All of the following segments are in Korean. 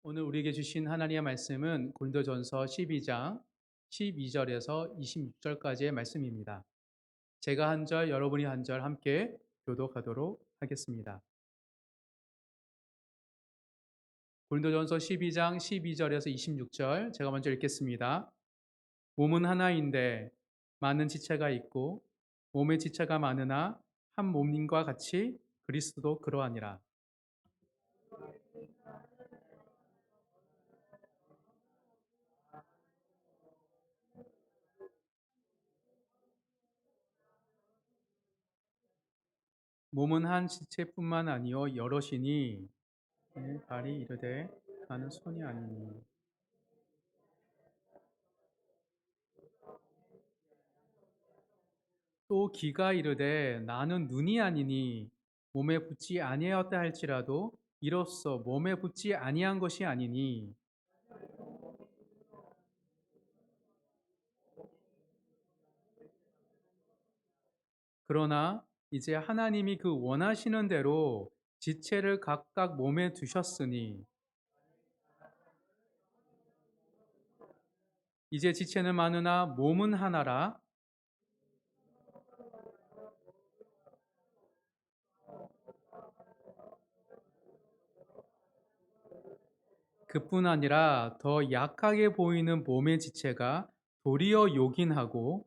오늘 우리에게 주신 하나님의 말씀은 고린도전서 12장 12절에서 26절까지의 말씀입니다. 제가 한 절, 여러분이 한 절 함께 교독하도록 하겠습니다. 고린도전서 12장 12절에서 26절 제가 먼저 읽겠습니다. 몸은 하나인데 많은 지체가 있고 몸의 지체가 많으나 한 몸과 같이 그리스도도 그러하니라. 몸은 한 지체뿐만 아니요 여럿이니 발이 이르되 나는 손이 아니니 또 귀가 이르되 나는 눈이 아니니 몸에 붙지 아니하였다 할지라도 이로써 몸에 붙지 아니한 것이 아니니 그러나 이제 하나님이 그 원하시는 대로 지체를 각각 몸에 두셨으니 이제 지체는 많으나 몸은 하나라. 그뿐 아니라 더 약하게 보이는 몸의 지체가 도리어 요긴하고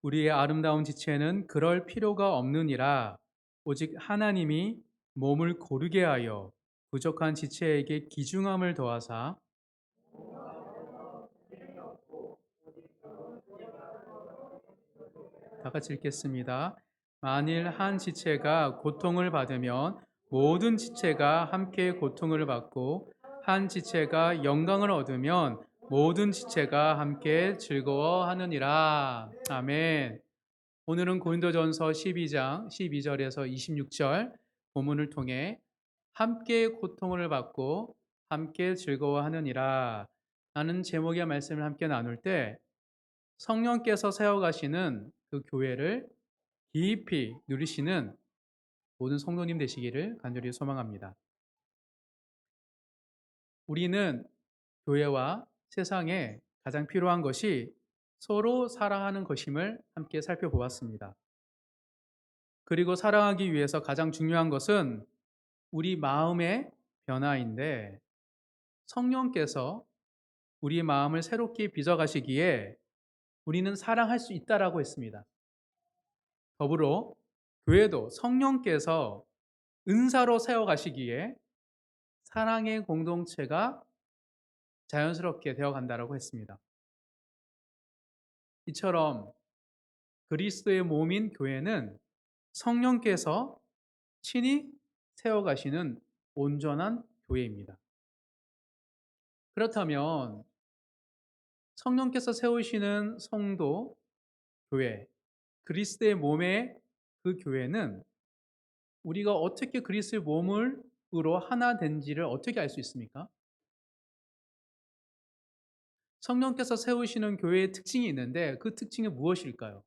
우리의 아름다운 지체는 그럴 필요가 없느니라. 오직 하나님이 몸을 고르게 하여 부족한 지체에게 기중함을 더하사 다 같이 읽겠습니다. 만일 한 지체가 고통을 받으면 모든 지체가 함께 고통을 받고 한 지체가 영광을 얻으면 모든 지체가 함께 즐거워하느니라. 아멘. 오늘은 고린도전서 12장 12절에서 26절 본문을 통해 함께 고통을 받고 함께 즐거워하느니라 라는 제목의 말씀을 함께 나눌 때 성령께서 세워가시는 그 교회를 깊이 누리시는 모든 성도님 되시기를 간절히 소망합니다. 우리는 교회와 세상에 가장 필요한 것이 서로 사랑하는 것임을 함께 살펴보았습니다. 그리고 사랑하기 위해서 가장 중요한 것은 우리 마음의 변화인데 성령께서 우리 마음을 새롭게 빚어가시기에 우리는 사랑할 수 있다라고 했습니다. 더불어 교회도 성령께서 은사로 세워가시기에 사랑의 공동체가 자연스럽게 되어간다라고 했습니다. 이처럼 그리스도의 몸인 교회는 성령께서 친히 세워가시는 온전한 교회입니다. 그렇다면 성령께서 세우시는 성도, 교회, 그리스도의 몸의 그 교회는 우리가 어떻게 그리스도의 몸으로 하나 된지를 어떻게 알 수 있습니까? 성령께서 세우시는 교회의 특징이 있는데 그 특징이 무엇일까요?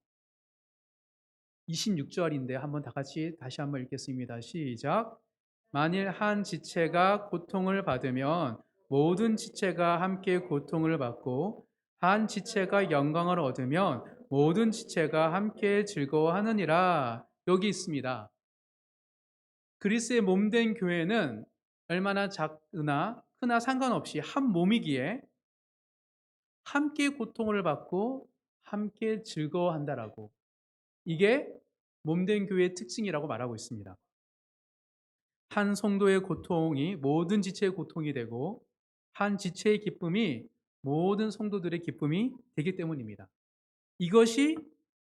26절인데 한번 다 같이 다시 한번 읽겠습니다. 시작. 만일 한 지체가 고통을 받으면 모든 지체가 함께 고통을 받고 한 지체가 영광을 얻으면 모든 지체가 함께 즐거워하느니라. 여기 있습니다. 그리스의 몸된 교회는 얼마나 작으나 크나 상관없이 한 몸이기에 함께 고통을 받고 함께 즐거워한다라고. 이게 몸된 교회의 특징이라고 말하고 있습니다. 한 성도의 고통이 모든 지체의 고통이 되고 한 지체의 기쁨이 모든 성도들의 기쁨이 되기 때문입니다. 이것이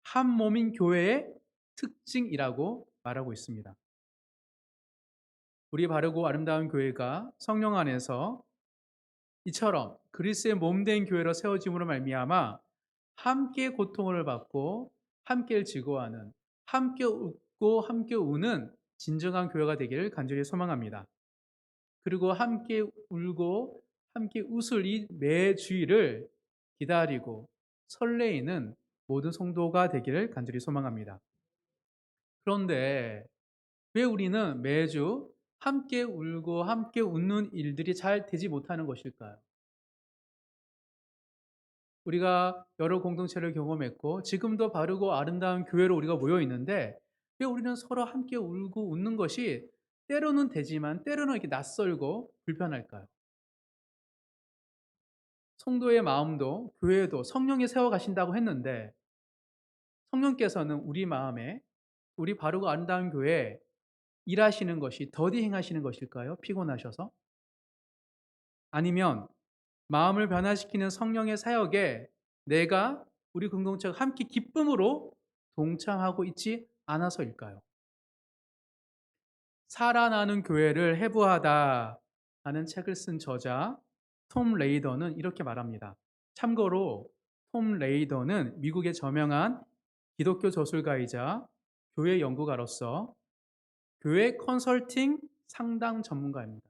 한 몸인 교회의 특징이라고 말하고 있습니다. 우리 바르고 아름다운 교회가 성령 안에서 이처럼 그리스도의 몸된 교회로 세워짐으로 말미암아 함께 고통을 받고 함께 즐거워하는, 함께 웃고 함께 우는 진정한 교회가 되기를 간절히 소망합니다. 그리고 함께 울고 함께 웃을 이 매주일을 기다리고 설레이는 모든 성도가 되기를 간절히 소망합니다. 그런데 왜 우리는 매주 함께 울고 함께 웃는 일들이 잘 되지 못하는 것일까요? 우리가 여러 공동체를 경험했고 지금도 바르고 아름다운 교회로 우리가 모여 있는데 왜 우리는 서로 함께 울고 웃는 것이 때로는 되지만 때로는 이렇게 낯설고 불편할까요? 성도의 마음도 교회도 성령이 세워 가신다고 했는데 성령께서는 우리 마음에 우리 바르고 아름다운 교회에 일하시는 것이 더디 행하시는 것일까요? 피곤하셔서? 아니면 마음을 변화시키는 성령의 사역에 내가 우리 공동체가 함께 기쁨으로 동참하고 있지 않아서일까요? 살아나는 교회를 해부하다 하는 책을 쓴 저자 톰 레이더는 이렇게 말합니다. 참고로 톰 레이더는 미국의 저명한 기독교 저술가이자 교회 연구가로서 교회 컨설팅 상담 전문가입니다.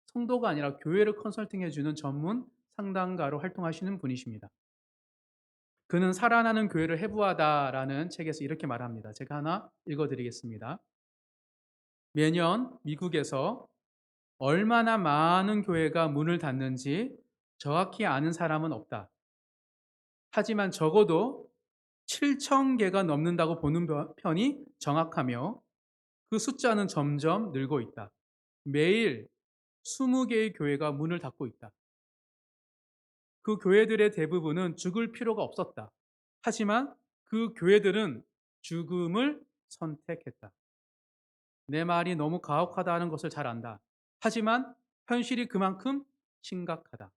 성도가 아니라 교회를 컨설팅해주는 전문 상담가로 활동하시는 분이십니다. 그는 살아나는 교회를 해부하다라는 책에서 이렇게 말합니다. 제가 하나 읽어드리겠습니다. 매년 미국에서 얼마나 많은 교회가 문을 닫는지 정확히 아는 사람은 없다. 하지만 적어도 7천 개가 넘는다고 보는 편이 정확하며 그 숫자는 점점 늘고 있다. 매일 20개의 교회가 문을 닫고 있다. 그 교회들의 대부분은 죽을 필요가 없었다. 하지만 그 교회들은 죽음을 선택했다. 내 말이 너무 가혹하다는 것을 잘 안다. 하지만 현실이 그만큼 심각하다.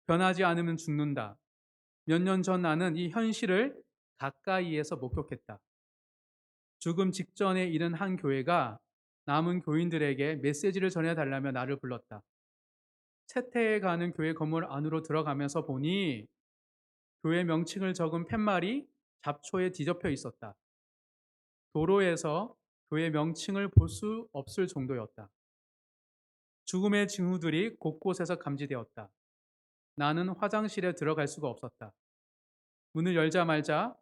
변하지 않으면 죽는다. 몇 년 전 나는 이 현실을 가까이에서 목격했다. 죽음 직전에 이른 한 교회가 남은 교인들에게 메시지를 전해달라며 나를 불렀다. 세태에 가는 교회 건물 안으로 들어가면서 보니 교회 명칭을 적은 팻말이 잡초에 뒤덮여 있었다. 도로에서 교회 명칭을 볼 수 없을 정도였다. 죽음의 징후들이 곳곳에서 감지되었다. 나는 화장실에 들어갈 수가 없었다. 문을 열자마자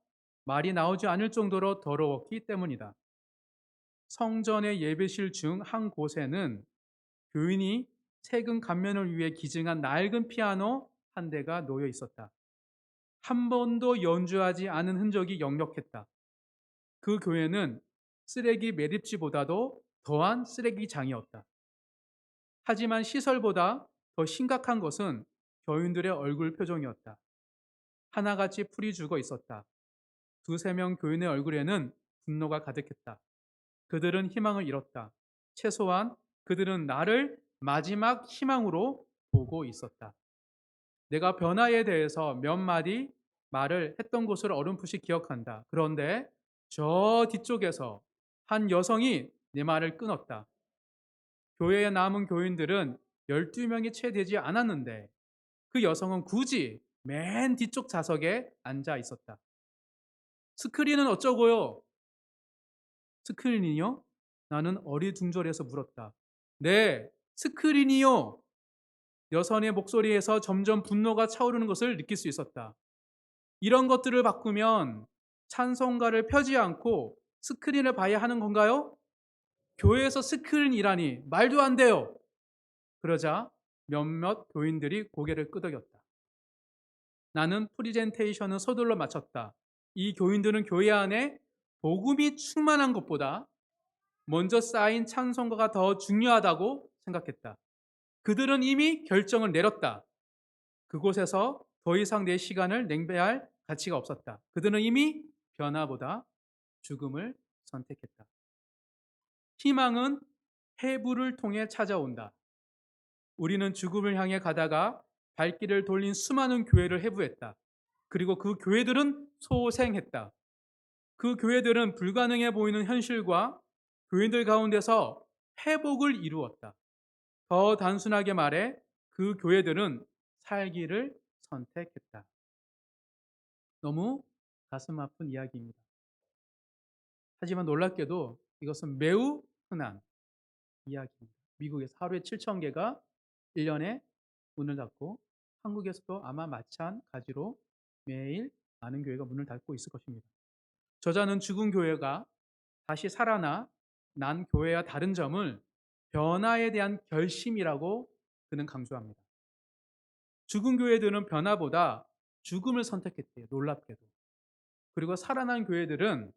말이 나오지 않을 정도로 더러웠기 때문이다. 성전의 예배실 중 한 곳에는 교인이 세금 감면을 위해 기증한 낡은 피아노 한 대가 놓여 있었다. 한 번도 연주하지 않은 흔적이 역력했다. 그 교회는 쓰레기 매립지보다도 더한 쓰레기장이었다. 하지만 시설보다 더 심각한 것은 교인들의 얼굴 표정이었다. 하나같이 풀이 죽어 있었다. 두세 명 교인의 얼굴에는 분노가 가득했다. 그들은 희망을 잃었다. 최소한 그들은 나를 마지막 희망으로 보고 있었다. 내가 변화에 대해서 몇 마디 말을 했던 것을 어렴풋이 기억한다. 그런데 저 뒤쪽에서 한 여성이 내 말을 끊었다. 교회에 남은 교인들은 12명이 채 되지 않았는데 그 여성은 굳이 맨 뒤쪽 좌석에 앉아 있었다. 스크린은 어쩌고요? 스크린이요? 나는 어리둥절해서 물었다. 네, 스크린이요. 여선의 목소리에서 점점 분노가 차오르는 것을 느낄 수 있었다. 이런 것들을 바꾸면 찬송가를 펴지 않고 스크린을 봐야 하는 건가요? 교회에서 스크린이라니 말도 안 돼요. 그러자 몇몇 교인들이 고개를 끄덕였다. 나는 프리젠테이션을 서둘러 마쳤다. 이 교인들은 교회 안에 복음이 충만한 것보다 먼저 쌓인 찬송가가 더 중요하다고 생각했다. 그들은 이미 결정을 내렸다. 그곳에서 더 이상 내 시간을 낭비할 가치가 없었다. 그들은 이미 변화보다 죽음을 선택했다. 희망은 해부를 통해 찾아온다. 우리는 죽음을 향해 가다가 발길을 돌린 수많은 교회를 해부했다. 그리고 그 교회들은 소생했다. 그 교회들은 불가능해 보이는 현실과 교인들 가운데서 회복을 이루었다. 더 단순하게 말해 그 교회들은 살기를 선택했다. 너무 가슴 아픈 이야기입니다. 하지만 놀랍게도 이것은 매우 흔한 이야기입니다. 미국에서 하루에 7천 개가 1년에 문을 닫고 한국에서도 아마 마찬가지로 매일 많은 교회가 문을 닫고 있을 것입니다. 저자는 죽은 교회가 다시 살아나 난 교회와 다른 점을 변화에 대한 결심이라고 그는 강조합니다. 죽은 교회들은 변화보다 죽음을 선택했대요. 놀랍게도. 그리고 살아난 교회들은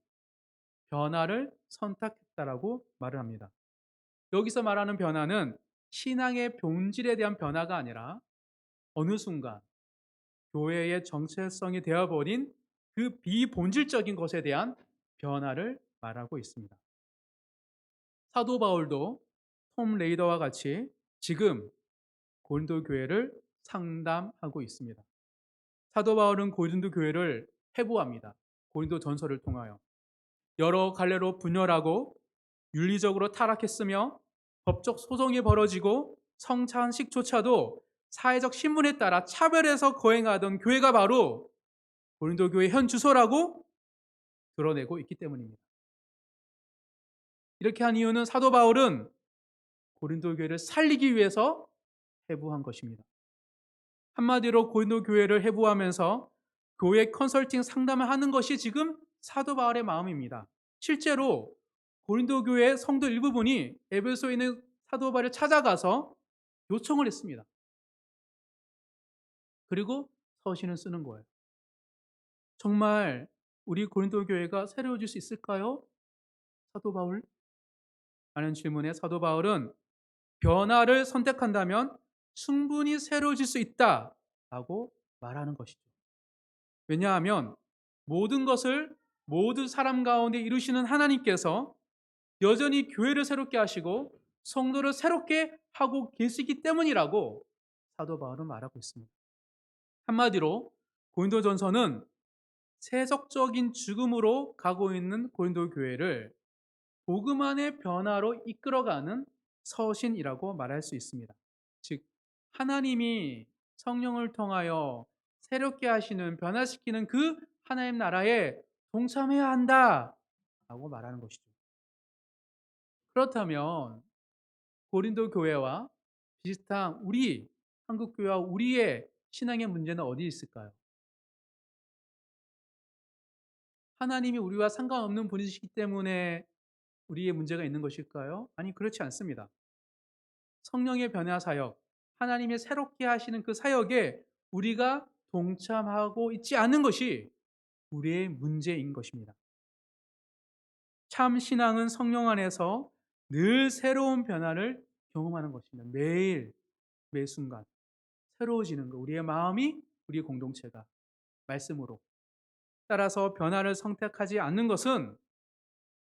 변화를 선택했다라고 말을 합니다. 여기서 말하는 변화는 신앙의 본질에 대한 변화가 아니라 어느 순간 교회의 정체성이 되어버린 그 비본질적인 것에 대한 변화를 말하고 있습니다. 사도 바울도 톰 레이더와 같이 지금 고린도 교회를 상담하고 있습니다. 사도 바울은 고린도 교회를 회부합니다. 고린도 전서를 통하여 여러 갈래로 분열하고 윤리적으로 타락했으며 법적 소송이 벌어지고 성찬식조차도 사회적 신분에 따라 차별해서 거행하던 교회가 바로 고린도 교회 현 주소라고 드러내고 있기 때문입니다. 이렇게 한 이유는 사도 바울은 고린도 교회를 살리기 위해서 회부한 것입니다. 한마디로 고린도 교회를 회부하면서 교회 컨설팅 상담을 하는 것이 지금 사도 바울의 마음입니다. 실제로 고린도 교회 성도 일부분이 에베소에 있는 사도 바울을 찾아가서 요청을 했습니다. 그리고 서신을 쓰는 거예요. 정말 우리 고린도 교회가 새로워질 수 있을까요? 사도 바울? 라는 질문에 사도 바울은 변화를 선택한다면 충분히 새로워질 수 있다라고 말하는 것이죠. 왜냐하면 모든 것을 모든 사람 가운데 이루시는 하나님께서 여전히 교회를 새롭게 하시고 성도를 새롭게 하고 계시기 때문이라고 사도 바울은 말하고 있습니다. 한마디로 고린도전서는 세속적인 죽음으로 가고 있는 고린도 교회를 복음 안의 변화로 이끌어가는 서신이라고 말할 수 있습니다. 즉 하나님이 성령을 통하여 새롭게 하시는 변화시키는 그 하나님 나라에 동참해야 한다라고 말하는 것이죠. 그렇다면 고린도 교회와 비슷한 우리 한국 교회와 우리의 신앙의 문제는 어디 있을까요? 하나님이 우리와 상관없는 분이시기 때문에 우리의 문제가 있는 것일까요? 아니, 그렇지 않습니다. 성령의 변화 사역, 하나님의 새롭게 하시는 그 사역에 우리가 동참하고 있지 않는 것이 우리의 문제인 것입니다. 참 신앙은 성령 안에서 늘 새로운 변화를 경험하는 것입니다. 매일, 매 순간 새로워지는 것, 우리의 마음이 우리 공동체가 말씀으로. 따라서 변화를 선택하지 않는 것은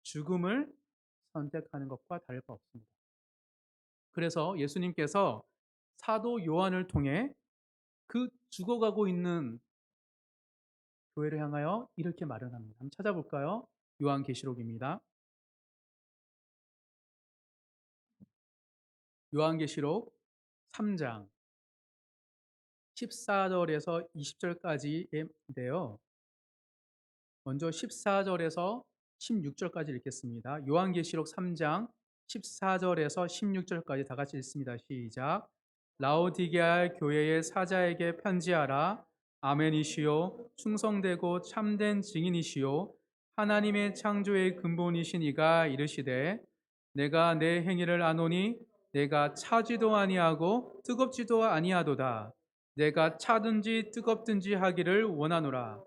죽음을 선택하는 것과 다를 바 없습니다. 그래서 예수님께서 사도 요한을 통해 그 죽어가고 있는 교회를 향하여 이렇게 말을 합니다. 한번 찾아볼까요? 요한계시록입니다. 요한계시록 3장 14절에서 20절까지인데요. 먼저 14절에서 16절까지 읽겠습니다. 요한계시록 3장 14절에서 16절까지 다 같이 읽습니다. 시작. 라오디게아 교회의 사자에게 편지하라. 아멘이시요 충성되고 참된 증인이시요 하나님의 창조의 근본이신 이가 이르시되 내가 내 행위를 아노니 내가 차지도 아니하고 뜨겁지도 아니하도다. 내가 차든지 뜨겁든지 하기를 원하노라.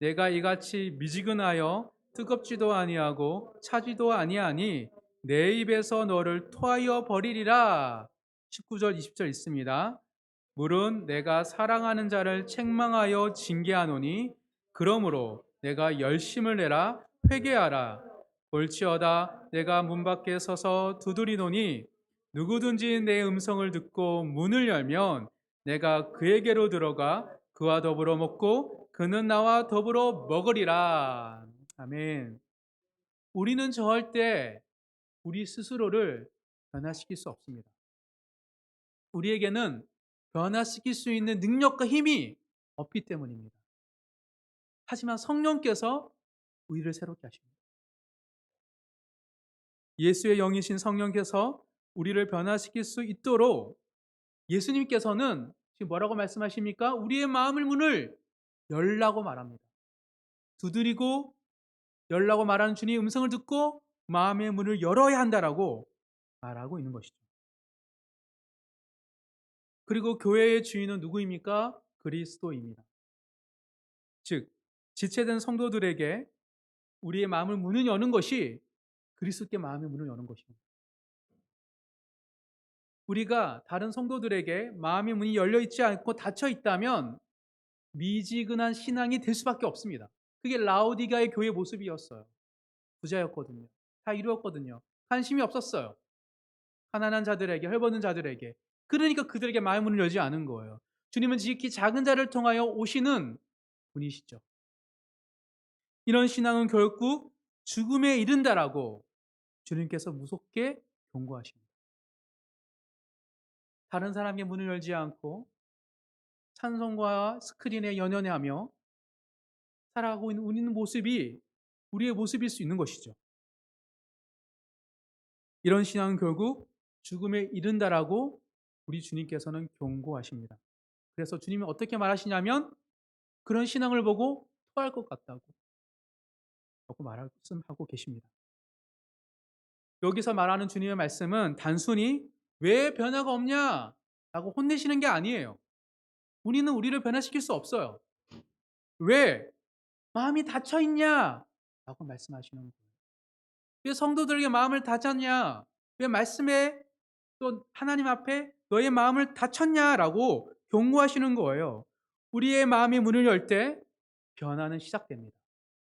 내가 이같이 미지근하여 뜨겁지도 아니하고 차지도 아니하니 내 입에서 너를 토하여 버리리라. 19절 20절 있습니다. 물은 내가 사랑하는 자를 책망하여 징계하노니 그러므로 내가 열심을 내라 회개하라. 볼지어다 내가 문 밖에 서서 두드리노니 누구든지 내 음성을 듣고 문을 열면 내가 그에게로 들어가 그와 더불어 먹고 그는 나와 더불어 먹으리라. 아멘. 우리는 절대 우리 스스로를 변화시킬 수 없습니다. 우리에게는 변화시킬 수 있는 능력과 힘이 없기 때문입니다. 하지만 성령께서 우리를 새롭게 하십니다. 예수의 영이신 성령께서 우리를 변화시킬 수 있도록 예수님께서는 지금 뭐라고 말씀하십니까? 우리의 마음을 문을 열라고 말합니다. 두드리고 열라고 말하는 주님의 음성을 듣고 마음의 문을 열어야 한다라고 말하고 있는 것이죠. 그리고 교회의 주인은 누구입니까? 그리스도입니다. 즉, 지체된 성도들에게 우리의 마음을 문을 여는 것이 그리스도께 마음의 문을 여는 것입니다. 우리가 다른 성도들에게 마음의 문이 열려 있지 않고 닫혀 있다면 미지근한 신앙이 될 수밖에 없습니다. 그게 라오디가의 교회 모습이었어요. 부자였거든요. 다 이루었거든요. 관심이 없었어요. 가난한 자들에게, 헐벗은 자들에게. 그러니까 그들에게 마음의 문을 열지 않은 거예요. 주님은 지극히 작은 자를 통하여 오시는 분이시죠. 이런 신앙은 결국 죽음에 이른다라고 주님께서 무섭게 경고하십니다. 다른 사람의 문을 열지 않고 찬송과 스크린에 연연해하며 살아가고 있는 우리는 모습이 우리의 모습일 수 있는 것이죠. 이런 신앙은 결국 죽음에 이른다라고 우리 주님께서는 경고하십니다. 그래서 주님이 어떻게 말하시냐면 그런 신앙을 보고 토할 것 같다고 말씀하고 계십니다. 여기서 말하는 주님의 말씀은 단순히 왜 변화가 없냐 라고 혼내시는 게 아니에요. 우리는 우리를 변화시킬 수 없어요. 왜? 마음이 닫혀 있냐? 라고 말씀하시는 거예요. 왜 성도들에게 마음을 닫았냐? 왜 말씀에 또 하나님 앞에 너의 마음을 닫혔냐라고 경고하시는 거예요. 우리의 마음의 문을 열 때 변화는 시작됩니다.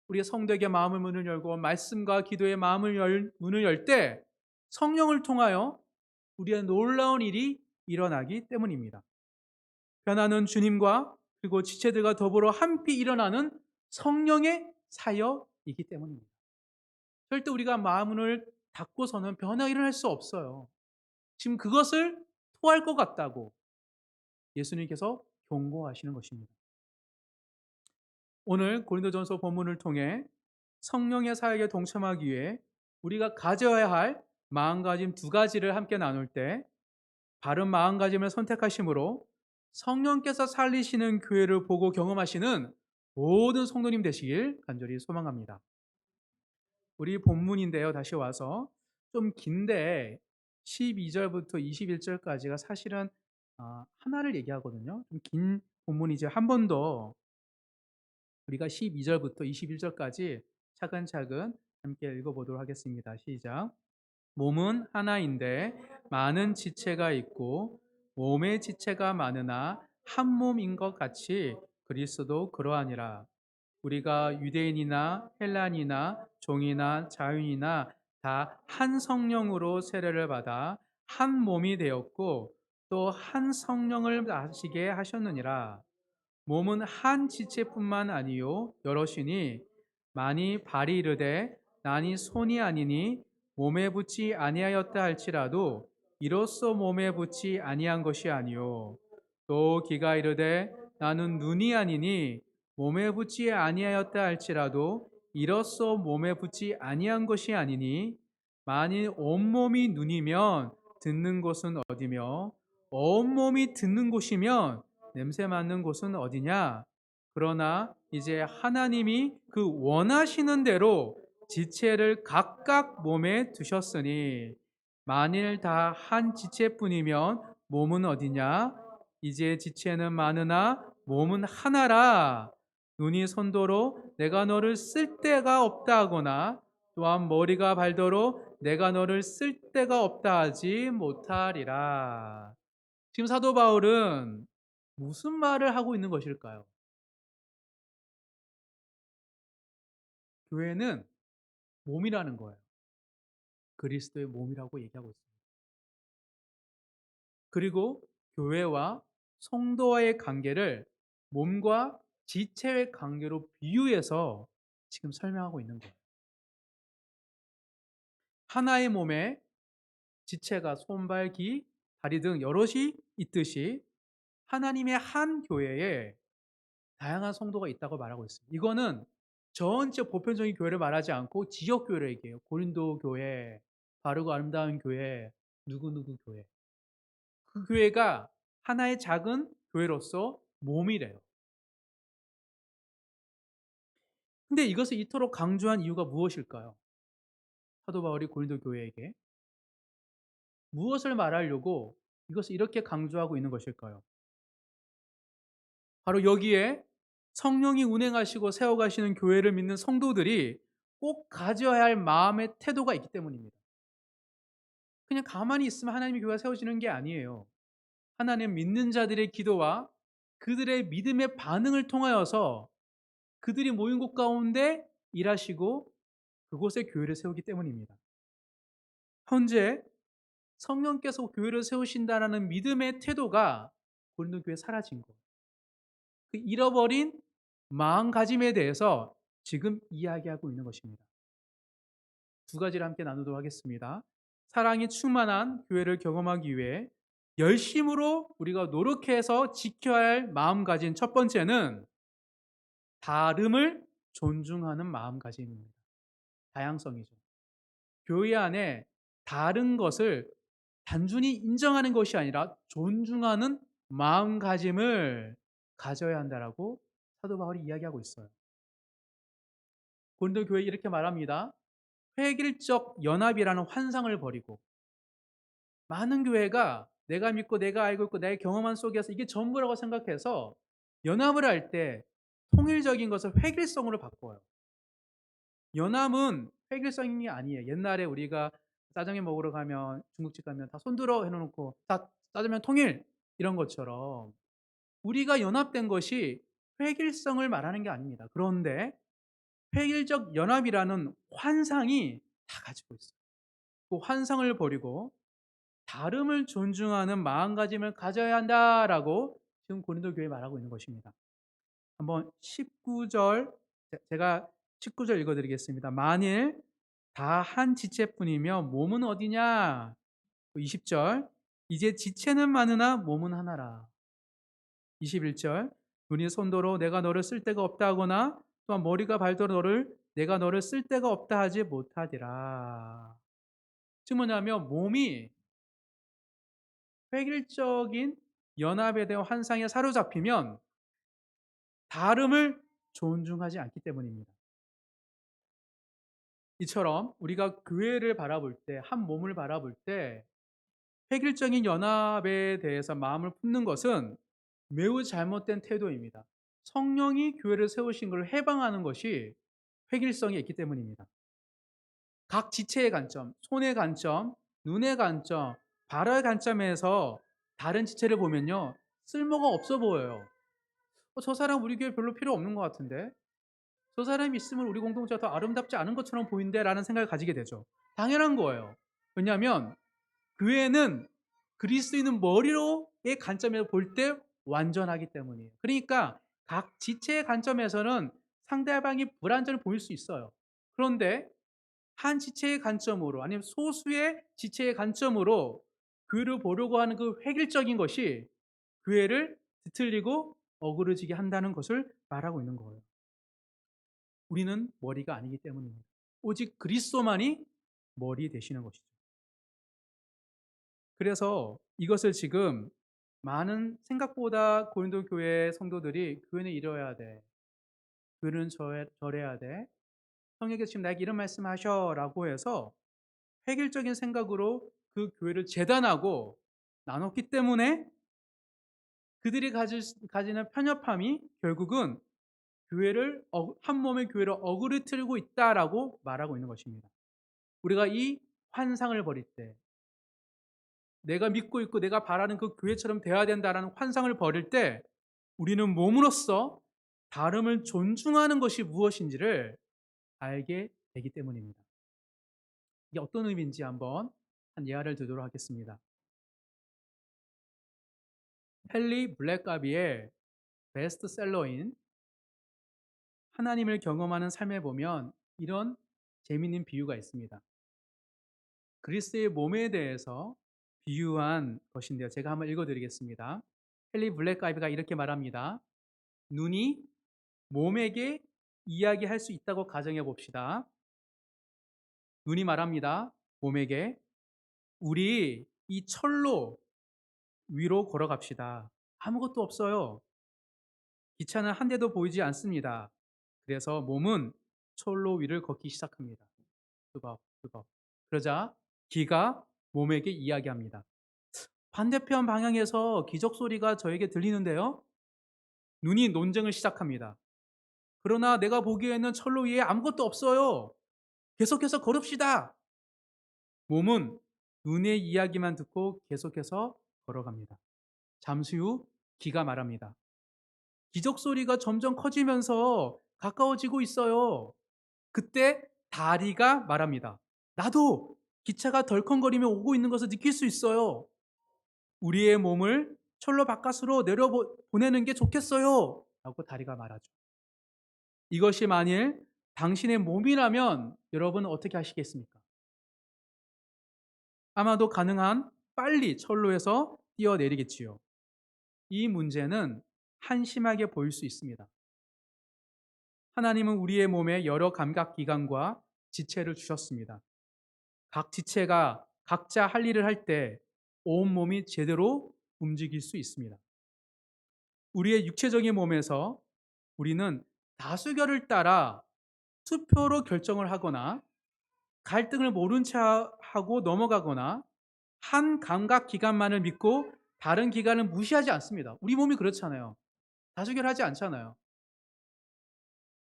우리가 성도에게 마음의 문을 열고 말씀과 기도의 문을 열 때 성령을 통하여 우리의 놀라운 일이 일어나기 때문입니다. 변화는 주님과 그리고 지체들과 더불어 함께 일어나는 성령의 사역이기 때문입니다. 절대 우리가 마음을 닫고서는 변화가 일어날 수 없어요. 지금 그것을 토할 것 같다고 예수님께서 경고하시는 것입니다. 오늘 고린도전서 본문을 통해 성령의 사역에 동참하기 위해 우리가 가져야 할 마음가짐 두 가지를 함께 나눌 때 바른 마음가짐을 선택하심으로 성령께서 살리시는 교회를 보고 경험하시는 모든 성도님 되시길 간절히 소망합니다. 우리 본문인데요. 다시 와서 좀 긴데 12절부터 21절까지가 사실은 하나를 얘기하거든요. 좀 긴 본문이죠. 한 번 더 우리가 12절부터 21절까지 차근차근 함께 읽어보도록 하겠습니다. 시작. 몸은 하나인데 많은 지체가 있고 몸의 지체가 많으나 한 몸인 것 같이 그리스도 그러하니라. 우리가 유대인이나 헬란이나 종이나 자유인이나 다 한 성령으로 세례를 받아 한 몸이 되었고 또 한 성령을 마시게 하셨느니라. 몸은 한 지체뿐만 아니요 여럿이니 만이 발이 이르되 나니 손이 아니니 몸에 붙지 아니하였다 할지라도 이로써 몸에 붙지 아니한 것이 아니요 또 귀가 이르되 나는 눈이 아니니 몸에 붙지 아니하였다 할지라도 이로써 몸에 붙지 아니한 것이 아니니 만일 온몸이 눈이면 듣는 곳은 어디며 온몸이 듣는 곳이면 냄새 맡는 곳은 어디냐? 그러나 이제 하나님이 그 원하시는 대로 지체를 각각 몸에 두셨으니 만일 다 한 지체뿐이면 몸은 어디냐? 이제 지체는 많으나 몸은 하나라. 눈이 손도로 내가 너를 쓸 데가 없다 하거나 또한 머리가 발도로 내가 너를 쓸 데가 없다 하지 못하리라. 지금 사도 바울은 무슨 말을 하고 있는 것일까요? 교회는 몸이라는 거예요. 그리스도의 몸이라고 얘기하고 있습니다. 그리고 교회와 성도와의 관계를 몸과 지체의 관계로 비유해서 지금 설명하고 있는 거예요. 하나의 몸에 지체가 손, 발, 귀, 다리 등 여럿이 있듯이 하나님의 한 교회에 다양한 성도가 있다고 말하고 있습니다. 이거는 전체 보편적인 교회를 말하지 않고 지역 교회를 얘기해요. 고린도 교회, 바르고 아름다운 교회, 누구누구 교회. 그 교회가 하나의 작은 교회로서 몸이래요. 근데 이것을 이토록 강조한 이유가 무엇일까요? 사도 바울이 고린도 교회에게 무엇을 말하려고 이것을 이렇게 강조하고 있는 것일까요? 바로 여기에 성령이 운행하시고 세워가시는 교회를 믿는 성도들이 꼭 가져야 할 마음의 태도가 있기 때문입니다. 그냥 가만히 있으면 하나님의 교회가 세워지는 게 아니에요. 하나님 믿는 자들의 기도와 그들의 믿음의 반응을 통하여서 그들이 모인 곳 가운데 일하시고 그곳에 교회를 세우기 때문입니다. 현재 성령께서 교회를 세우신다라는 믿음의 태도가 고린도 교회에 사라진 거예요. 그 잃어버린 마음가짐에 대해서 지금 이야기하고 있는 것입니다. 두 가지를 함께 나누도록 하겠습니다. 사랑이 충만한 교회를 경험하기 위해 열심으로 우리가 노력해서 지켜야 할 마음가짐 첫 번째는 다름을 존중하는 마음가짐입니다. 다양성이죠. 교회 안에 다른 것을 단순히 인정하는 것이 아니라 존중하는 마음가짐을 가져야 한다라고 사도 바울이 이야기하고 있어요. 고린도 교회 이렇게 말합니다. 획일적 연합이라는 환상을 버리고 많은 교회가 내가 믿고 내가 알고 있고 내 경험한 속에서 이게 전부라고 생각해서 연합을 할 때 통일적인 것을 획일성으로 바꿔요. 연합은 획일성이 아니에요. 옛날에 우리가 짜장면 먹으러 가면 중국집 가면 다 손들어 해놓고 다 짜장면 통일 이런 것처럼 우리가 연합된 것이 획일성을 말하는 게 아닙니다. 그런데 획일적 연합이라는 환상이 다 가지고 있어요. 그 환상을 버리고 다름을 존중하는 마음가짐을 가져야 한다라고 지금 고린도 교회에 말하고 있는 것입니다. 한번 19절 제가 19절 읽어드리겠습니다. 만일 다 한 지체뿐이며 몸은 어디냐? 20절 이제 지체는 많으나 몸은 하나라. 21절 눈이 손도로 내가 너를 쓸 데가 없다 하거나 또한 머리가 발도로 내가 너를 쓸 데가 없다 하지 못하리라. 즉 뭐냐면 몸이 획일적인 연합에 대한 환상에 사로잡히면 다름을 존중하지 않기 때문입니다. 이처럼 우리가 교회를 바라볼 때, 한 몸을 바라볼 때 획일적인 연합에 대해서 마음을 품는 것은 매우 잘못된 태도입니다. 성령이 교회를 세우신 것을 해방하는 것이 획일성이 있기 때문입니다. 각 지체의 관점, 손의 관점, 눈의 관점, 발의 관점에서 다른 지체를 보면요, 쓸모가 없어 보여요. 저 사람 우리 교회 별로 필요 없는 것 같은데, 저 사람이 있으면 우리 공동체가 더 아름답지 않은 것처럼 보이는데 라는 생각을 가지게 되죠. 당연한 거예요. 왜냐하면 교회는 그리스도인은 머리로의 관점에서 볼 때 완전하기 때문이에요. 그러니까 각 지체의 관점에서는 상대방이 불완전을 보일 수 있어요. 그런데 한 지체의 관점으로 아니면 소수의 지체의 관점으로 교회를 보려고 하는 그 획일적인 것이 교회를 뒤틀리고 어그러지게 한다는 것을 말하고 있는 거예요. 우리는 머리가 아니기 때문입니다. 오직 그리스도만이 머리 되시는 것이죠. 그래서 이것을 지금 많은 생각보다 고린도 교회 성도들이 교회는 이뤄야 돼. 교회는 저래야 돼. 성령께서 지금 나에게 이런 말씀하셔라고 해서 획일적인 생각으로 그 교회를 재단하고 나눴기 때문에 그들이 가지는 편협함이 결국은 교회를 한 몸의 교회를 어그러뜨리고 있다라고 말하고 있는 것입니다. 우리가 이 환상을 버릴 때 내가 믿고 있고 내가 바라는 그 교회처럼 되어야 된다라는 환상을 버릴 때 우리는 몸으로서 다름을 존중하는 것이 무엇인지를 알게 되기 때문입니다. 이게 어떤 의미인지 한번 한 예화를 들도록 하겠습니다. 헨리 블랙가비의 베스트셀러인 하나님을 경험하는 삶에 보면 이런 재미있는 비유가 있습니다. 그리스의 몸에 대해서 비유한 것인데요. 제가 한번 읽어드리겠습니다. 헨리 블랙가비가 이렇게 말합니다. 눈이 몸에게 이야기할 수 있다고 가정해 봅시다. 눈이 말합니다. 몸에게 우리 이 철로 위로 걸어갑시다. 아무것도 없어요. 기차는 한 대도 보이지 않습니다. 그래서 몸은 철로 위를 걷기 시작합니다. 뜨겁. 그러자 기가 몸에게 이야기합니다. 반대편 방향에서 기적 소리가 저에게 들리는데요. 눈이 논쟁을 시작합니다. 그러나 내가 보기에는 철로 위에 아무것도 없어요. 계속해서 걸읍시다. 몸은 눈의 이야기만 듣고 계속해서 걸어갑니다. 잠시 후 기가 말합니다. 기적 소리가 점점 커지면서 가까워지고 있어요. 그때 다리가 말합니다. 나도 기차가 덜컹거리며 오고 있는 것을 느낄 수 있어요. 우리의 몸을 철로 바깥으로 내려보내는 게 좋겠어요. 라고 다리가 말하죠. 이것이 만일 당신의 몸이라면 여러분 어떻게 하시겠습니까? 아마도 가능한 빨리 철로에서 뛰어내리겠지요. 이 문제는 한심하게 보일 수 있습니다. 하나님은 우리의 몸에 여러 감각 기관과 지체를 주셨습니다. 각 지체가 각자 할 일을 할 때 온몸이 제대로 움직일 수 있습니다. 우리의 육체적인 몸에서 우리는 다수결을 따라 투표로 결정을 하거나 갈등을 모른 채 하고 넘어가거나 한 감각 기관만을 믿고 다른 기관을 무시하지 않습니다. 우리 몸이 그렇잖아요. 다수결하지 않잖아요.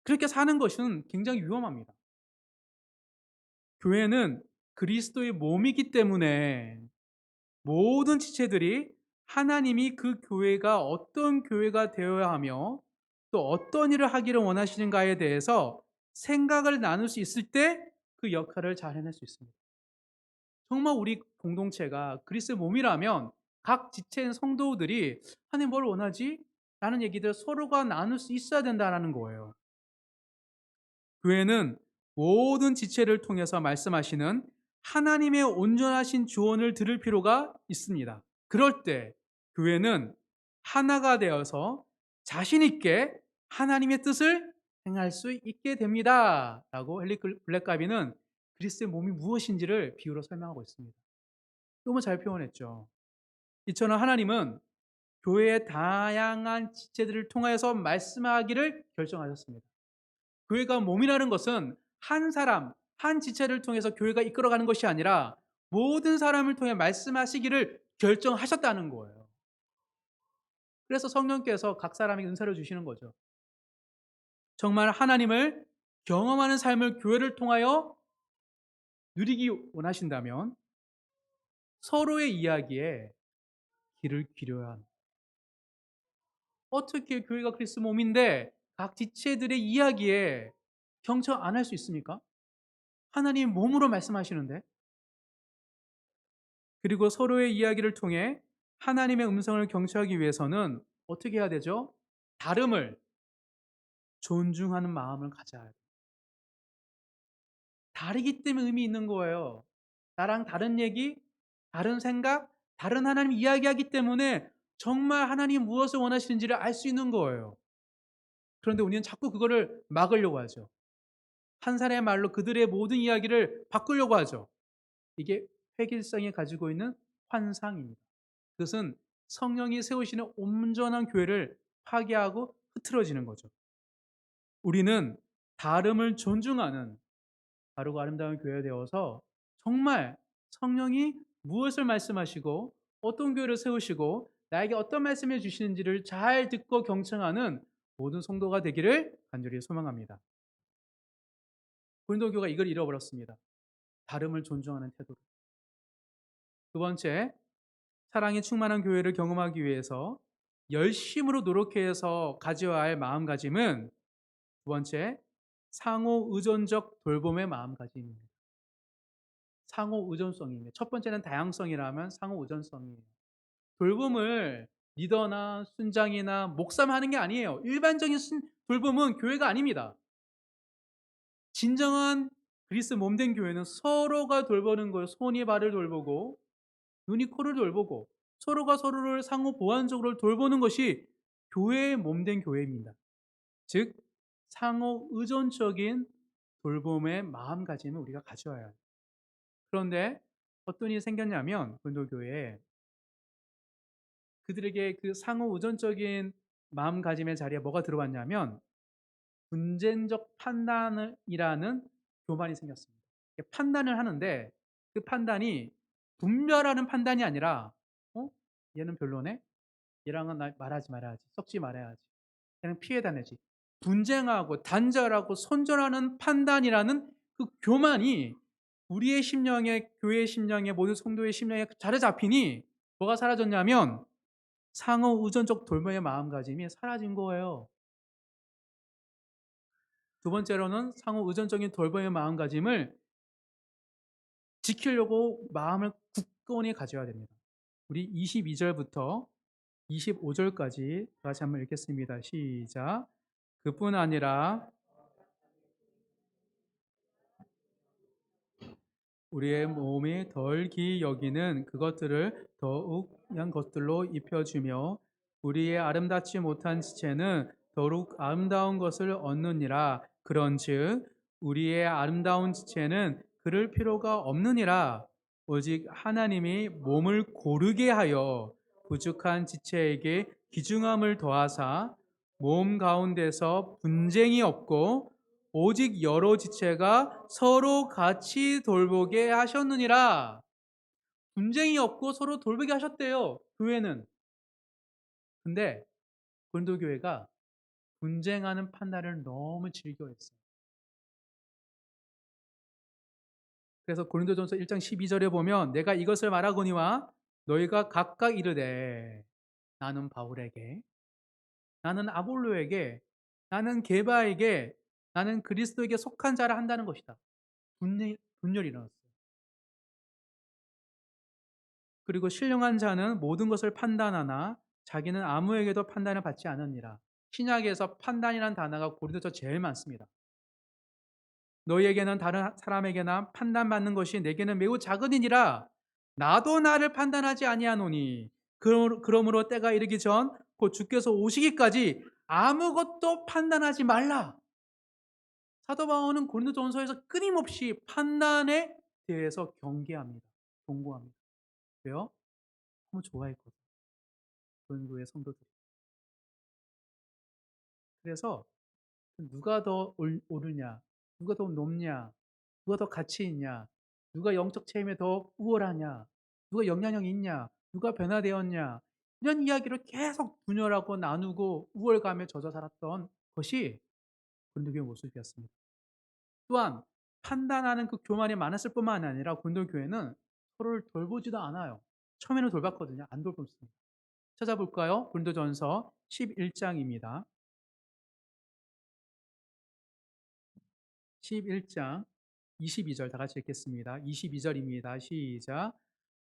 그렇게 사는 것은 굉장히 위험합니다. 교회는 그리스도의 몸이기 때문에 모든 지체들이 하나님이 그 교회가 어떤 교회가 되어야 하며 또 어떤 일을 하기를 원하시는가에 대해서 생각을 나눌 수 있을 때 그 역할을 잘 해낼 수 있습니다. 정말 우리 공동체가 그리스도의 몸이라면 각 지체인 성도들이 하나님 뭘 원하지? 라는 얘기들 서로가 나눌 수 있어야 된다는 거예요. 교회는 모든 지체를 통해서 말씀하시는 하나님의 온전하신 조언을 들을 필요가 있습니다. 그럴 때 교회는 하나가 되어서 자신 있게 하나님의 뜻을 행할 수 있게 됩니다. 라고 헨리 블랙가비는 그리스도의 몸이 무엇인지를 비유로 설명하고 있습니다. 너무 잘 표현했죠. 이처럼 하나님은 교회의 다양한 지체들을 통해서 말씀하기를 결정하셨습니다. 교회가 몸이라는 것은 한 사람, 한 지체를 통해서 교회가 이끌어가는 것이 아니라 모든 사람을 통해 말씀하시기를 결정하셨다는 거예요. 그래서 성령께서 각 사람에게 은사를 주시는 거죠. 정말 하나님을 경험하는 삶을 교회를 통하여 누리기 원하신다면 서로의 이야기에 귀를 기울여야 합니다. 어떻게 교회가 그리스도 몸인데 각 지체들의 이야기에 경청 안 할 수 있습니까? 하나님 몸으로 말씀하시는데. 그리고 서로의 이야기를 통해 하나님의 음성을 경청하기 위해서는 어떻게 해야 되죠? 다름을 존중하는 마음을 가져야 돼요. 다르기 때문에 의미 있는 거예요. 나랑 다른 얘기, 다른 생각, 다른 하나님 이야기하기 때문에 정말 하나님 무엇을 원하시는지를 알 수 있는 거예요. 그런데 우리는 자꾸 그거를 막으려고 하죠. 한 사람의 말로 그들의 모든 이야기를 바꾸려고 하죠. 이게 획일성이 가지고 있는 환상입니다. 그것은 성령이 세우시는 온전한 교회를 파괴하고 흐트러지는 거죠. 우리는 다름을 존중하는 바르고 아름다운 교회가 되어서 정말 성령이 무엇을 말씀하시고 어떤 교회를 세우시고 나에게 어떤 말씀을 주시는지를 잘 듣고 경청하는 모든 성도가 되기를 간절히 소망합니다. 고린도 교회가 이걸 잃어버렸습니다. 다름을 존중하는 태도를. 두 번째, 사랑이 충만한 교회를 경험하기 위해서 열심으로 노력해서 가져야 할 마음가짐은 두 번째, 상호 의존적 돌봄의 마음가짐입니다. 상호 의존성입니다. 첫 번째는 다양성이라면 상호 의존성이에요. 돌봄을 리더나 순장이나 목사만 하는 게 아니에요. 일반적인 돌봄은 교회가 아닙니다. 진정한 그리스 몸된 교회는 서로가 돌보는 거예요. 손이 발을 돌보고 눈이 코를 돌보고 서로가 서로를 상호 보완적으로 돌보는 것이 교회의 몸된 교회입니다. 즉 상호 의존적인 돌봄의 마음가짐을 우리가 가져야 해요. 그런데 어떤 일이 생겼냐면 고린도교회에 그들에게 그 상호 의존적인 마음가짐의 자리에 뭐가 들어왔냐면 분쟁적 판단이라는 교만이 생겼습니다. 판단을 하는데 그 판단이 분별하는 판단이 아니라 얘는 별로네? 얘랑은 나 말하지 말아야지. 섞지 말아야지. 얘는 피해 다녀야지. 분쟁하고 단절하고 손절하는 판단이라는 그 교만이 우리의 심령에, 교회의 심령에, 모든 성도의 심령에 자리 잡히니 뭐가 사라졌냐면 상호 의존적 돌봄의 마음가짐이 사라진 거예요. 두 번째로는 상호 의존적인 돌봄의 마음가짐을 지키려고 마음을 굳건히 가져야 됩니다. 우리 22절부터 25절까지 다시 한번 읽겠습니다. 시작. 그뿐 아니라 우리의 몸이 덜 귀히 여기는 그것들을 더욱 한 것들로 입혀주며 우리의 아름답지 못한 지체는 더욱 아름다운 것을 얻느니라. 그런즉 우리의 아름다운 지체는 그럴 필요가 없느니라. 오직 하나님이 몸을 고르게 하여 부족한 지체에게 귀중함을 더하사 몸 가운데서 분쟁이 없고 오직 여러 지체가 서로 같이 돌보게 하셨느니라. 분쟁이 없고 서로 돌보게 하셨대요. 교회는. 근데 고린도 교회가 분쟁하는 판단을 너무 즐겨했어요. 그래서 고린도전서 1장 12절에 보면 내가 이것을 말하거니와 너희가 각각 이르되 나는 바울에게, 나는 아볼로에게, 나는 게바에게, 나는 그리스도에게 속한 자라 한다는 것이다. 분열이 일어났어요. 그리고 신령한 자는 모든 것을 판단하나 자기는 아무에게도 판단을 받지 않으니라. 신약에서 판단이라는 단어가 고린도서 제일 많습니다. 너희에게는 다른 사람에게나 판단받는 것이 내게는 매우 작으니라. 나도 나를 판단하지 아니하노니 그러므로 때가 이르기 전 곧 주께서 오시기까지 아무것도 판단하지 말라. 사도 바울은 고린도전서에서 끊임없이 판단에 대해서 경계합니다. 경고합니다. 왜요? 너무 좋아했거든요. 고린도의 성도들이. 그래서 누가 더 옳으냐, 누가 더 높냐, 누가 더 가치 있냐, 누가 영적 체험에 더 우월하냐, 누가 영향력이 있냐, 누가 변화되었냐, 이런 이야기를 계속 분열하고 나누고 우월감에 젖어 살았던 것이 고린도교의 모습이었습니다. 또한 판단하는 그 교만이 많았을 뿐만 아니라 고린도교회는 서로를 돌보지도 않아요. 처음에는 돌봤거든요. 안 돌봤습니다. 찾아볼까요? 고린도전서 11장입니다. 11장 22절 다 같이 읽겠습니다. 22절입니다. 시작.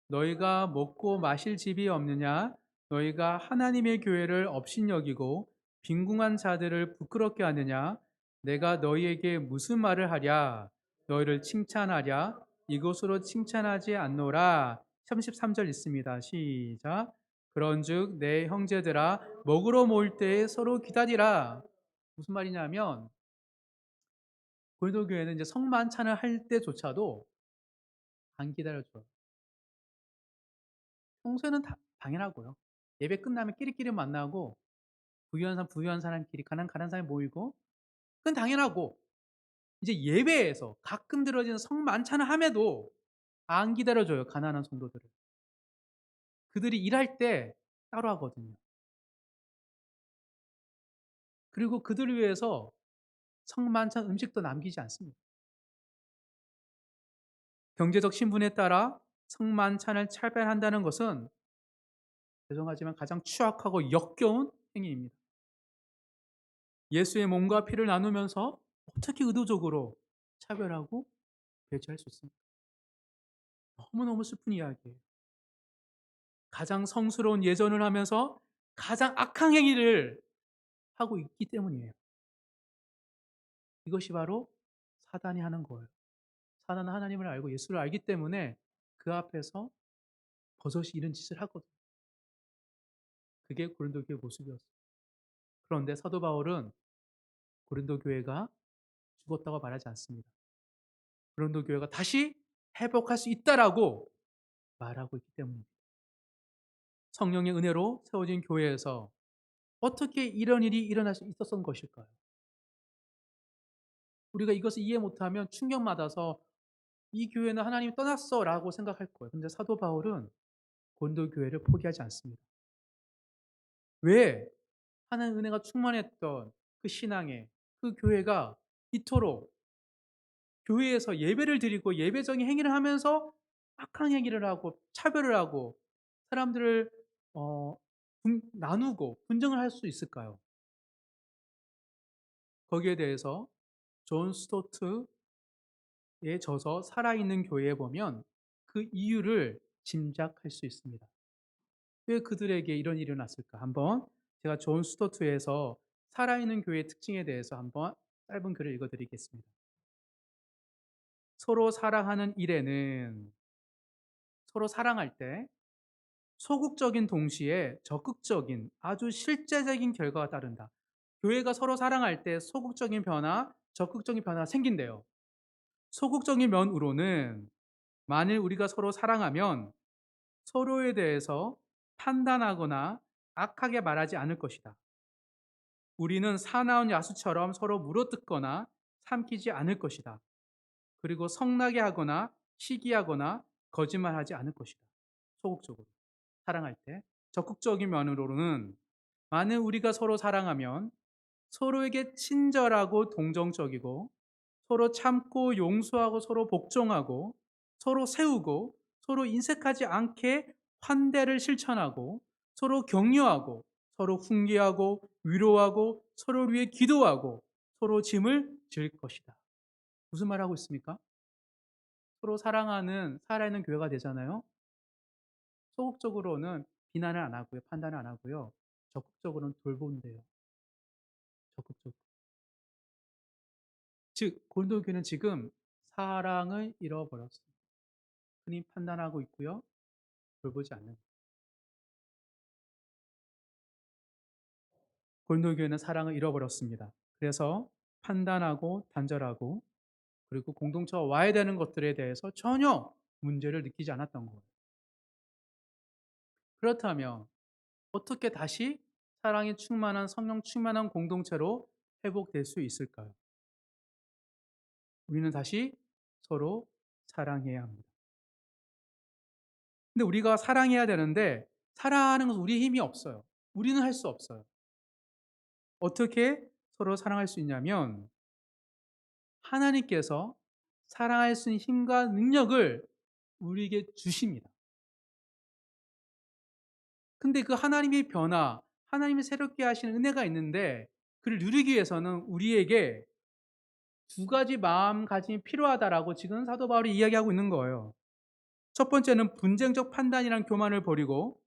너희가 먹고 마실 집이 없느냐? 너희가 하나님의 교회를 업신여기고 빈궁한 자들을 부끄럽게 하느냐? 내가 너희에게 무슨 말을 하랴? 너희를 칭찬하랴? 이것으로 칭찬하지 않노라. 33절 있습니다. 시작. 그런즉 내 형제들아 먹으러 모일 때에 서로 기다리라. 무슨 말이냐면 고린도 교회는 이제 성만찬을 할 때조차도 안 기다려줘요. 평소에는 당연하고요. 예배 끝나면 끼리끼리 만나고 부유한 사람끼리 가난 사람이 모이고 그건 당연하고 이제 예배에서 가끔 들어지는 성만찬을 함에도 안 기다려줘요. 가난한 성도들을. 그들이 일할 때 따로 하거든요. 그리고 그들을 위해서 성만찬 음식도 남기지 않습니다. 경제적 신분에 따라 성만찬을 차별한다는 것은 죄송하지만 가장 추악하고 역겨운 행위입니다. 예수의 몸과 피를 나누면서 어떻게 의도적으로 차별하고 배제할 수 있습니까? 너무너무 슬픈 이야기예요. 가장 성스러운 예전을 하면서 가장 악한 행위를 하고 있기 때문이에요. 이것이 바로 사단이 하는 거예요. 사단은 하나님을 알고 예수를 알기 때문에 그 앞에서 버섯이 이런 짓을 하거든요. 그게 고린도 교회 모습이었어요. 그런데 사도 바울은 고린도 교회가 죽었다고 말하지 않습니다. 고린도 교회가 다시 회복할 수 있다라고 말하고 있기 때문입니다. 성령의 은혜로 세워진 교회에서 어떻게 이런 일이 일어날 수 있었던 것일까요? 우리가 이것을 이해 못하면 충격받아서 '이 교회는 하나님이 떠났어.'라고 생각할 거예요. 근데 사도 바울은 고린도 교회를 포기하지 않습니다. 왜? 하나님의 은혜가 충만했던 그 신앙에 그 교회가 이토록 교회에서 예배를 드리고 예배적인 행위를 하면서 악한 행위를 하고 차별을 하고 사람들을 어 나누고 분쟁을 할 수 있을까요? 거기에 대해서 존 스토트의 저서 살아있는 교회에 보면 그 이유를 짐작할 수 있습니다. 왜 그들에게 이런 일이 일어났을까? 한번 제가 존 스토트에서 살아있는 교회의 특징에 대해서 한번 짧은 글을 읽어 드리겠습니다. 서로 사랑하는 일에는 서로 사랑할 때 소극적인 동시에 적극적인 아주 실제적인 결과가 따른다. 교회가 서로 사랑할 때 소극적인 변화, 적극적인 변화가 생긴대요. 소극적인 면으로는 만일 우리가 서로 사랑하면 서로에 대해서 판단하거나 악하게 말하지 않을 것이다. 우리는 사나운 야수처럼 서로 물어뜯거나 삼키지 않을 것이다. 그리고 성나게 하거나 시기하거나 거짓말하지 않을 것이다. 소극적으로 사랑할 때. 적극적인 면으로는 만일 우리가 서로 사랑하면 서로에게 친절하고 동정적이고 서로 참고 용서하고 서로 복종하고 서로 세우고 서로 인색하지 않게 환대를 실천하고 서로 격려하고 서로 훈계하고 위로하고 서로를 위해 기도하고 서로 짐을 질 것이다. 무슨 말 하고 있습니까? 서로 사랑하는 살아있는 교회가 되잖아요. 소극적으로는 비난을 안 하고요. 판단을 안 하고요. 적극적으로는 돌본대요. 적극적으로. 즉 고린도 교회는 지금 사랑을 잃어버렸습니다. 흔히 판단하고 있고요. 돌보지 않는. 고린도 교회는 사랑을 잃어버렸습니다. 그래서 판단하고 단절하고 그리고 공동체와 와야 되는 것들에 대해서 전혀 문제를 느끼지 않았던 거예요. 그렇다면 어떻게 다시 사랑이 충만한 성령 충만한 공동체로 회복될 수 있을까요? 우리는 다시 서로 사랑해야 합니다. 근데 우리가 사랑해야 되는데 사랑하는 것은 우리의 힘이 없어요. 우리는 할 수 없어요. 어떻게 서로 사랑할 수 있냐면 하나님께서 사랑할 수 있는 힘과 능력을 우리에게 주십니다. 근데 그 하나님의 변화, 하나님이 새롭게 하시는 은혜가 있는데 그를 누리기 위해서는 우리에게 두 가지 마음가짐이 필요하다라고 지금 사도 바울이 이야기하고 있는 거예요. 첫 번째는 분쟁적 판단이란 교만을 버리고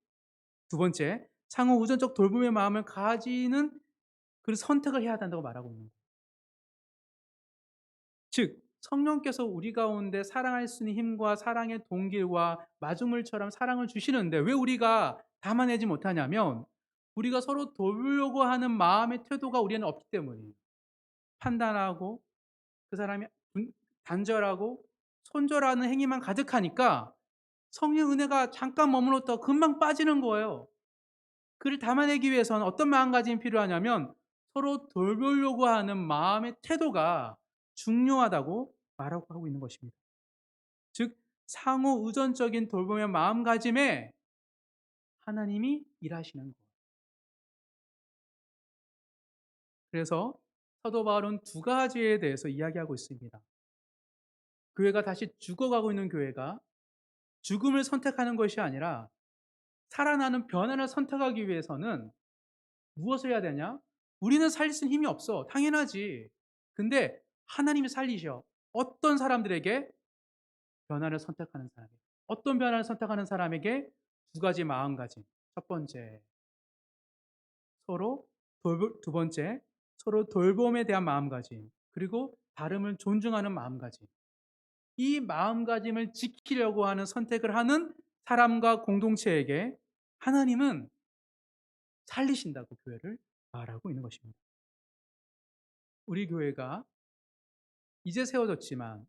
두 번째, 상호 우선적 돌봄의 마음을 가지는 그 선택을 해야 한다고 말하고 있는 거예요. 즉 성령께서 우리 가운데 사랑할 수 있는 힘과 사랑의 동기와 마중물처럼 사랑을 주시는데 왜 우리가 담아내지 못하냐면 우리가 서로 도우려고 하는 마음의 태도가 우리는 없기 때문이에요. 판단하고 그 사람이 단절하고 손절하는 행위만 가득하니까 성령 은혜가 잠깐 머물렀다가 금방 빠지는 거예요. 그를 담아내기 위해서는 어떤 마음가짐이 필요하냐면 서로 돌보려고 하는 마음의 태도가 중요하다고 말하고 하고 있는 것입니다. 즉 상호 의존적인 돌봄의 마음가짐에 하나님이 일하시는 거예요. 그래서 사도 바울은 두 가지에 대해서 이야기하고 있습니다. 교회가 다시 죽어가고 있는 교회가 죽음을 선택하는 것이 아니라 살아나는 변화를 선택하기 위해서는 무엇을 해야 되냐? 우리는 살릴 수 있는 힘이 없어. 당연하지. 근데 하나님이 살리셔. 어떤 사람들에게? 변화를 선택하는 사람에게. 어떤 변화를 선택하는 사람에게? 두 가지 마음가짐. 첫 번째, 두 번째, 서로 돌봄에 대한 마음가짐. 그리고 다름을 존중하는 마음가짐. 이 마음가짐을 지키려고 하는 선택을 하는 사람과 공동체에게 하나님은 살리신다고 교회를 말하고 있는 것입니다. 우리 교회가 이제 세워졌지만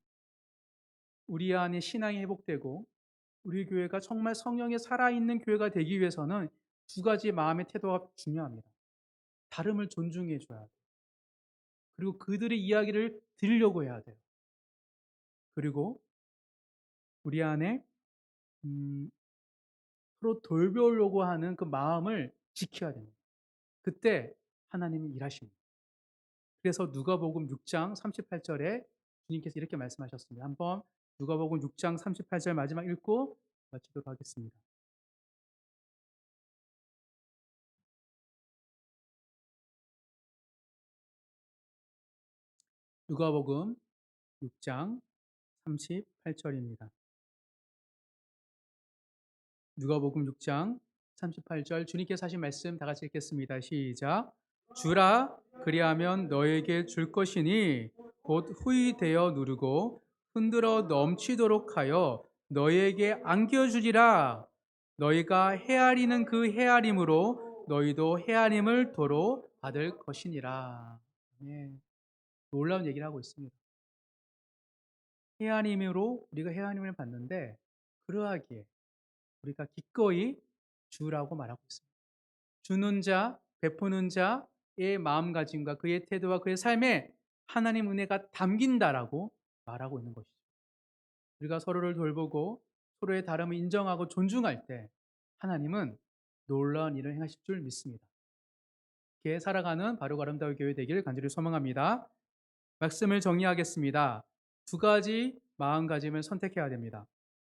우리 안에 신앙이 회복되고 우리 교회가 정말 성령에 살아있는 교회가 되기 위해서는 두 가지 마음의 태도가 중요합니다. 다름을 존중해 줘야 돼요. 그리고 그들의 이야기를 들으려고 해야 돼요. 그리고 우리 안에 음 서로 돌보려고 하는 그 마음을 지켜야 됩니다. 그때 하나님이 일하십니다. 그래서 누가복음 6장 38 절에 주님께서 이렇게 말씀하셨습니다. 한번 누가복음 6장 38절 마지막 읽고 마치도록 하겠습니다. 누가복음 6장 38 절입니다. 누가복음 6장 38절 주님께서 하신 말씀 다 같이 읽겠습니다. 시작. 주라 그리하면 너에게 줄 것이니 곧 후히 되어 누르고 흔들어 넘치도록 하여 너에게 안겨주리라. 너희가 헤아리는 그 헤아림으로 너희도 헤아림을 도로 받을 것이니라. 네, 놀라운 얘기를 하고 있습니다. 헤아림으로 우리가 헤아림을 받는데 그러하기에 우리가 기꺼이 주라고 말하고 있습니다. 주는 자, 베푸는 자의 마음가짐과 그의 태도와 그의 삶에 하나님 은혜가 담긴다라고 말하고 있는 것이죠. 우리가 서로를 돌보고 서로의 다름을 인정하고 존중할 때 하나님은 놀라운 일을 행하실 줄 믿습니다. 이렇게 살아가는 바르고 아름다운 교회 되기를 간절히 소망합니다. 말씀을 정리하겠습니다. 두 가지 마음가짐을 선택해야 됩니다.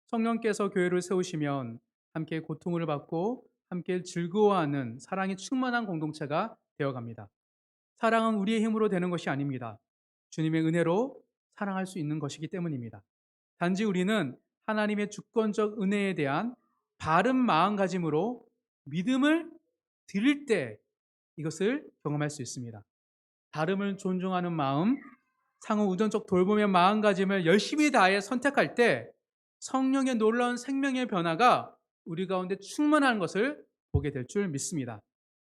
성령께서 교회를 세우시면 함께 고통을 받고 함께 즐거워하는 사랑이 충만한 공동체가 되어갑니다. 사랑은 우리의 힘으로 되는 것이 아닙니다. 주님의 은혜로 사랑할 수 있는 것이기 때문입니다. 단지 우리는 하나님의 주권적 은혜에 대한 바른 마음가짐으로 믿음을 드릴 때 이것을 경험할 수 있습니다. 다름을 존중하는 마음, 상호 우정적 돌봄의 마음가짐을 열심히 다해 선택할 때 성령의 놀라운 생명의 변화가 우리 가운데 충만한 것을 보게 될 줄 믿습니다.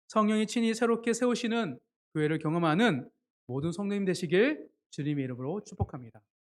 성령이 친히 새롭게 세우시는 교회를 경험하는 모든 성도님 되시길 주님의 이름으로 축복합니다.